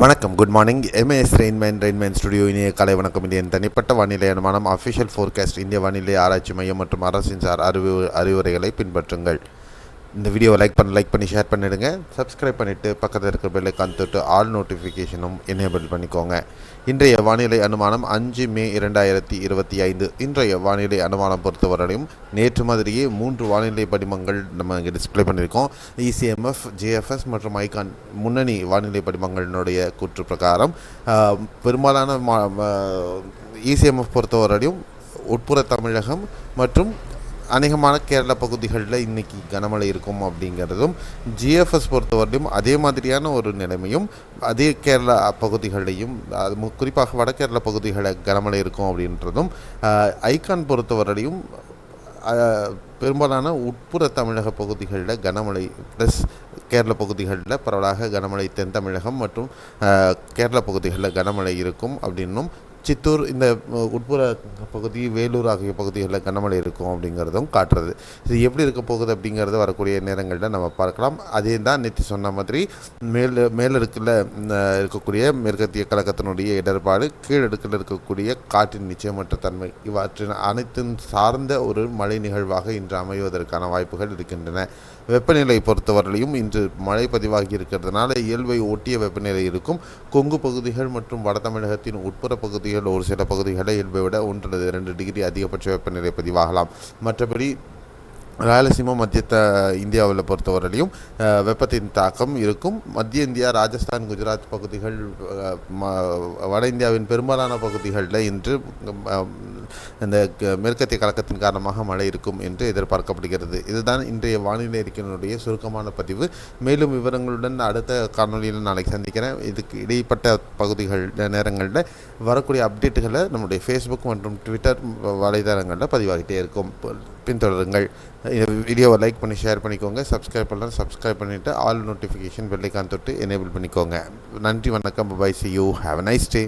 வணக்கம், good morning. MAS Rainman studio இனிய காலை வணக்கம். இது என் தனிப்பட்ட வானிலை அனுமானம். அஃபிஷியல் ஃபோர்காஸ்ட் இந்திய வானிலை ஆராய்ச்சி மையம் மற்றும் அரசின் சார் அறிவுரைகளை பின்பற்றுங்கள். இந்த வீடியோவை லைக் பண்ணி ஷேர் பண்ணிவிடுங்க. சப்ஸ்கிரைப் பண்ணிவிட்டு பக்கத்தில் இருக்கிற பெல்லை தொட்டு ஆல் நோட்டிஃபிகேஷனும் எனேபிள் பண்ணிக்கோங்க. இன்றைய வானிலை அனுமானம் 5 மே 2025. இன்றைய வானிலை அனுமானம் பொறுத்தவரையும் நேற்று மாதிரியே 3 வானிலை படிமங்கள் நம்ம இங்கே டிஸ்பிளே பண்ணியிருக்கோம். ECMF, JFS மற்றும் ஐகான் முன்னணி வானிலை படிமங்களினுடைய கூற்று பிரகாரம் பெரும்பாலான ECMF பொறுத்தவரையும் உட்புற தமிழகம் மற்றும் அநேகமான கேரள பகுதிகளில் இன்றைக்கி கனமழை இருக்கும் அப்படிங்கிறதும், GFS பொறுத்தவரையும் அதே மாதிரியான ஒரு நிலைமையும் அதே கேரளா பகுதிகளையும் அது குறிப்பாக வட கேரள பகுதிகளில் கனமழை இருக்கும் அப்படின்றதும், ஐகான் பொறுத்தவரையும் பெரும்பாலான உட்புற தமிழக பகுதிகளில் கனமழை ப்ளஸ் கேரள பகுதிகளில் பரவலாக கனமழை, தென் தமிழகம் மற்றும் கேரள பகுதிகளில் கனமழை இருக்கும் அப்படின்னும், சித்தூர் இந்த உட்புற பகுதி, வேலூர் ஆகிய பகுதிகளில் கனமழை இருக்கும் அப்படிங்கிறதும் காட்டுறது. இது எப்படி இருக்க போகுது அப்படிங்கிறது வரக்கூடிய நேரங்களில் நம்ம பார்க்கலாம். அதே தான் நேற்று சொன்ன மாதிரி மேலடுக்கில் இருக்கக்கூடிய மேற்கத்திய கழகத்தினுடைய இடர்பாடு, கீழடுக்கில் இருக்கக்கூடிய காற்றின் நிச்சயமற்ற தன்மை, இவற்றின் அனைத்தும் சார்ந்த ஒரு மழை நிகழ்வாக இன்று அமைவதற்கான வாய்ப்புகள் இருக்கின்றன. வெப்பநிலை பொறுத்தவரையிலும் இன்று மழை பதிவாகி இருக்கிறதுனால இயல்பை ஒட்டிய வெப்பநிலை இருக்கும். கொங்கு பகுதிகள் மற்றும் வட தமிழகத்தின் உட்புற பகுதிகள் ஒரு சில பகுதிகளை இயல்பை விட 1-2 டிகிரி அதிகபட்ச வெப்பநிலை பதிவாகலாம். மற்றபடி ராயலசீமா மத்திய இந்தியாவில் பொறுத்தவரையிலும் வெப்பத்தின் தாக்கம் இருக்கும். மத்திய இந்தியா, ராஜஸ்தான், குஜராத் பகுதிகள், வட இந்தியாவின் பெரும்பாலான பகுதிகளில் இன்று இந்த மேற்கத்திய கலக்கத்தின் காரணமாக மழை இருக்கும் என்று எதிர்பார்க்கப்படுகிறது. இதுதான் இன்றைய வானிலை அறிக்கையினுடைய சுருக்கமான பதிவு. மேலும் விவரங்களுடன் அடுத்த காணொலியில் நாளைக்கு சந்திக்கிறேன். இதுக்கு இடைப்பட்ட பகுதிகள் நேரங்களில் வரக்கூடிய அப்டேட்டுகளை நம்முடைய ஃபேஸ்புக் மற்றும் ட்விட்டர் வலைதளங்களில் பதிவாகிட்டே இருக்கும். பின்தொடருங்கள். இந்த வீடியோவை லைக் பண்ணி ஷேர் பண்ணிக்கோங்க. சப்ஸ்கிரைப் பண்ணிவிட்டு ஆல் நோட்டிஃபிகேஷன் பெல்லைக்கான் தொட்டு எனேபிள் பண்ணிக்கோங்க. நன்றி, வணக்கம், by, see you, have a nice day.